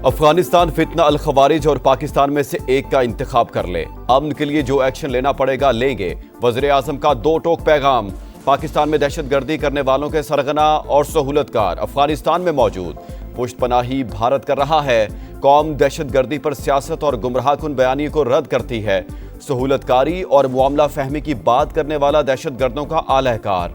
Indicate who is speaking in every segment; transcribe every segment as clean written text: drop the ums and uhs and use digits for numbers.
Speaker 1: افغانستان فتنہ الخوارج اور پاکستان میں سے ایک کا انتخاب کر لے، امن کے لیے جو ایکشن لینا پڑے گا لیں گے۔ وزیر اعظم کا دو ٹوک پیغام۔ پاکستان میں دہشت گردی کرنے والوں کے سرغنہ اور سہولت کار افغانستان میں موجود۔ پشت پناہی بھارت کر رہا ہے۔ قوم دہشت گردی پر سیاست اور گمراہ کن بیانی کو رد کرتی ہے۔ سہولت کاری اور معاملہ فہمی کی بات کرنے والا دہشت گردوں کا اعلی کار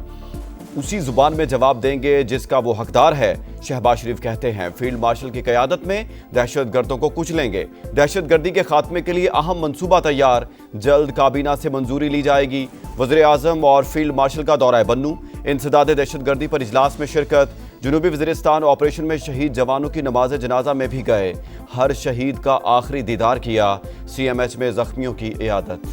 Speaker 1: اسی زبان میں جواب دیں گے جس کا وہ حقدار ہے۔ شہباز شریف کہتے ہیں فیلڈ مارشل کی قیادت میں دہشت گردوں کو کچلیں گے۔ دہشت گردی کے خاتمے کے لیے اہم منصوبہ تیار، جلد کابینہ سے منظوری لی جائے گی۔ وزیر اعظم اور فیلڈ مارشل کا دورہ بنوں، انسداد دہشت گردی پر اجلاس میں شرکت۔ جنوبی وزیرستان آپریشن میں شہید جوانوں کی نماز جنازہ میں بھی گئے، ہر شہید کا آخری دیدار کیا۔ سی ایم ایچ میں زخمیوں کی عیادت۔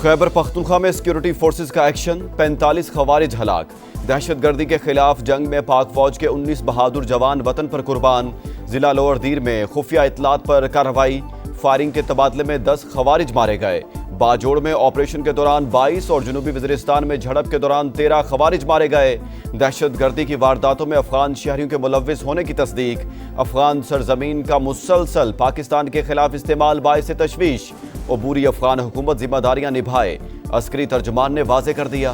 Speaker 1: خیبر پختونخوا میں سیکیورٹی فورسز کا ایکشن، 45 خوارج ہلاک۔ دہشت گردی کے خلاف جنگ میں پاک فوج کے 19 بہادر جوان وطن پر قربان۔ ضلع لوور دیر میں خفیہ اطلاعات پر کارروائی، فائرنگ کے تبادلے میں 10 خوارج مارے گئے۔ باجوڑ میں آپریشن کے دوران 22 اور جنوبی وزیرستان میں جھڑپ کے دوران 13 خوارج مارے گئے۔ دہشت گردی کی وارداتوں میں افغان شہریوں کے ملوث ہونے کی تصدیق۔ افغان سرزمین کا مسلسل پاکستان کے خلاف استعمال باعث تشویش۔ عبوری افغان حکومت ذمہ داریاں نبھائے، عسکری ترجمان نے واضح کر دیا۔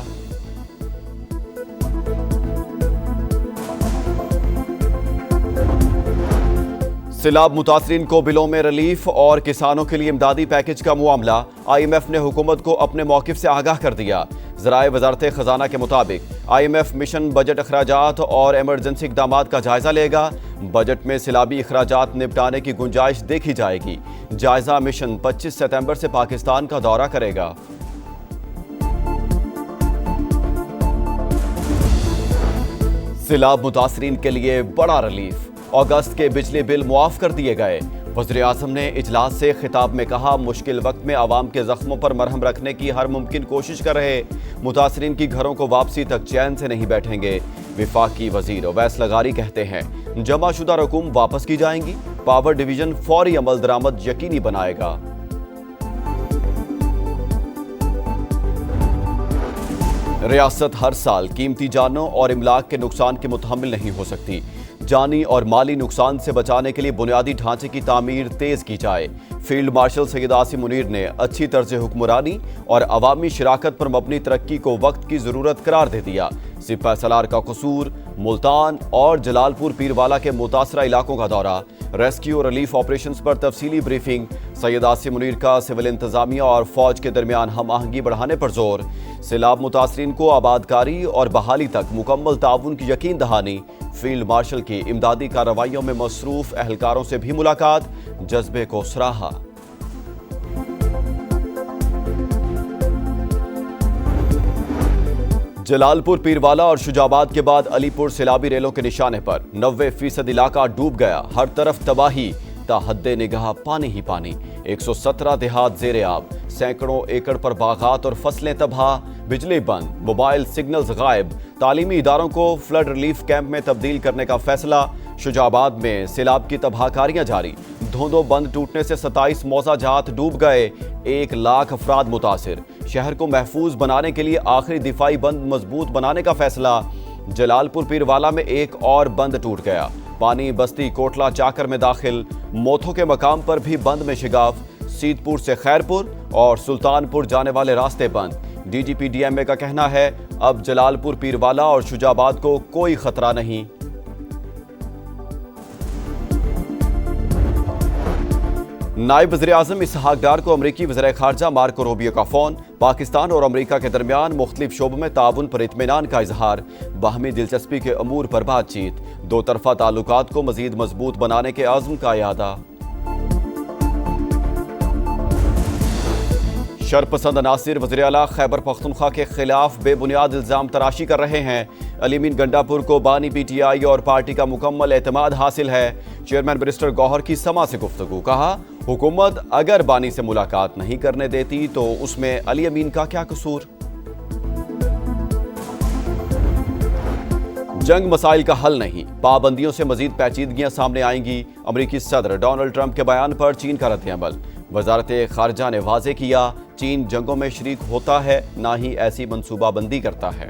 Speaker 1: سیلاب متاثرین کو بلوں میں ریلیف اور کسانوں کے لیے امدادی پیکج کا معاملہ۔ آئی ایم ایف نے حکومت کو اپنے موقف سے آگاہ کر دیا۔ ذرائع وزارت خزانہ کے مطابق I M F mission budget اخراجات اور ایمرجنسی اقدامات کا جائزہ لے گا۔ بجٹ میں سیلابی اخراجات نپٹانے کی گنجائش دیکھی جائے گی۔ جائزہ مشن 25 ستمبر سے پاکستان کا دورہ کرے گا۔ سیلاب متاثرین کے لیے بڑا ریلیف، اگست کے بجلی بل معاف کر دیے گئے۔ وزیر اعظم نے اجلاس سے خطاب میں کہا مشکل وقت میں عوام کے زخموں پر مرہم رکھنے کی ہر ممکن کوشش کر رہے، متاثرین کی گھروں کو واپسی تک چین سے نہیں بیٹھیں گے۔ وفاقی وزیر اویس لغاری کہتے ہیں جمع شدہ رقوم واپس کی جائیں گی، پاور ڈویژن فوری عمل درآمد یقینی بنائے گا۔ ریاست ہر سال قیمتی جانوں اور املاک کے نقصان کی متحمل نہیں ہو سکتی۔ جانی اور مالی نقصان سے بچانے کے لیے بنیادی ڈھانچے کی تعمیر تیز کی جائے۔ فیلڈ مارشل سید عاصم منیر نے اچھی طرز حکمرانی اور عوامی شراکت پر مبنی ترقی کو وقت کی ضرورت قرار دے دیا۔ سپہ سالار کا قصور، ملتان اور جلال پور پیروالا کے متاثرہ علاقوں کا دورہ، ریسکیو اور ریلیف آپریشنز پر تفصیلی بریفنگ۔ سید عاصم منیر کا سول انتظامیہ اور فوج کے درمیان ہم آہنگی بڑھانے پر زور۔ سیلاب متاثرین کو آبادکاری اور بحالی تک مکمل تعاون کی یقین دہانی۔ فیلڈ مارشل کی امدادی کارروائیوں میں مصروف اہلکاروں سے بھی ملاقات، جذبے کو سراہا۔ جلال پور پیروالا اور شجاع آباد کے بعد علی پور سیلابی ریلوں کے نشانے پر 90% علاقہ ڈوب گیا، ہر طرف تباہی، تا حد نگاہ پانی ہی پانی۔ 117 دیہات زیر آب، سینکڑوں ایکڑ پر باغات اور فصلیں تباہ، بجلی بند، موبائل سگنلز غائب۔ تعلیمی اداروں کو فلڈ ریلیف کیمپ میں تبدیل کرنے کا فیصلہ۔ شجاع آباد میں سیلاب کی تباہ کاریاں جاری، دھوندو بند ٹوٹنے سے 27 موزہ جات ڈوب گئے، 1 لاکھ افراد متاثر۔ شہر کو محفوظ بنانے کے لیے آخری دفاعی بند مضبوط بنانے کا فیصلہ۔ جلال پور پیروالا میں ایک اور بند ٹوٹ گیا، پانی بستی کوٹلہ چاکر میں داخل، موتھوں کے مقام پر بھی بند میں شگاف۔ سید پور سے خیرپور اور سلطان پور جانے والے راستے بند۔ D G P D M A کا کہنا ہے اب جلال پور پیروالا اور شجاع آباد کو کوئی خطرہ نہیں۔ نائب وزیر اعظم اسحاق ڈار کو امریکی وزیر خارجہ مارکو روبیو کا فون۔ پاکستان اور امریکہ کے درمیان مختلف شعبوں میں تعاون پر اطمینان کا اظہار، باہمی دلچسپی کے امور پر بات چیت، دو طرفہ تعلقات کو مزید مضبوط بنانے کے عزم کا اعادہ۔ شرپسند عناصر وزیر اعلیٰ خیبر پختونخوا کے خلاف بے بنیاد الزام تراشی کر رہے ہیں۔ علی امین گنڈا پور کو بانی پی ٹی آئی اور پارٹی کا مکمل اعتماد حاصل ہے۔ چیئرمین بیرسٹر گوہر کی سما سے گفتگو، کہا حکومت اگر بانی سے ملاقات نہیں کرنے دیتی تو اس میں علی امین کا کیا قصور۔ جنگ مسائل کا حل نہیں، پابندیوں سے مزید پیچیدگیاں سامنے آئیں گی۔ امریکی صدر ڈونلڈ ٹرمپ کے بیان پر چین کا رد عمل۔ وزارت خارجہ نے واضح کیا چین جنگوں میں شریک ہوتا ہے، نہ ہی ایسی منصوبہ بندی کرتا ہے۔